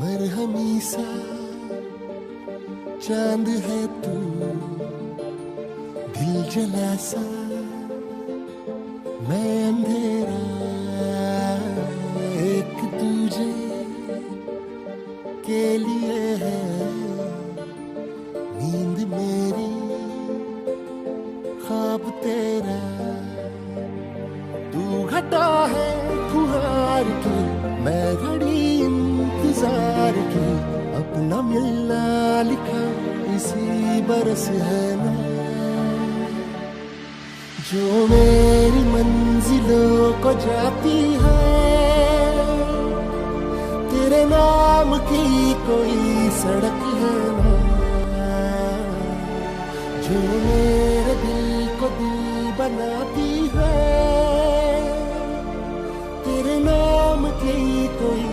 मरहमी सा चांद है तू, दिल जला सा मैं अंधेरा, एक तुझे के लिए है नींद मेरी, ख्वाब तेरा। तू घटा है फुहार की, मैं घड़ी इंतजार की, अपना मिलना लिखा इसी बरस है ना, जो मेरी मंजिलों को जाती है। तेरे नाम की कोई सड़क है ना, जो मेरे दिल को दिल बनाती है। तेरे नाम की कोई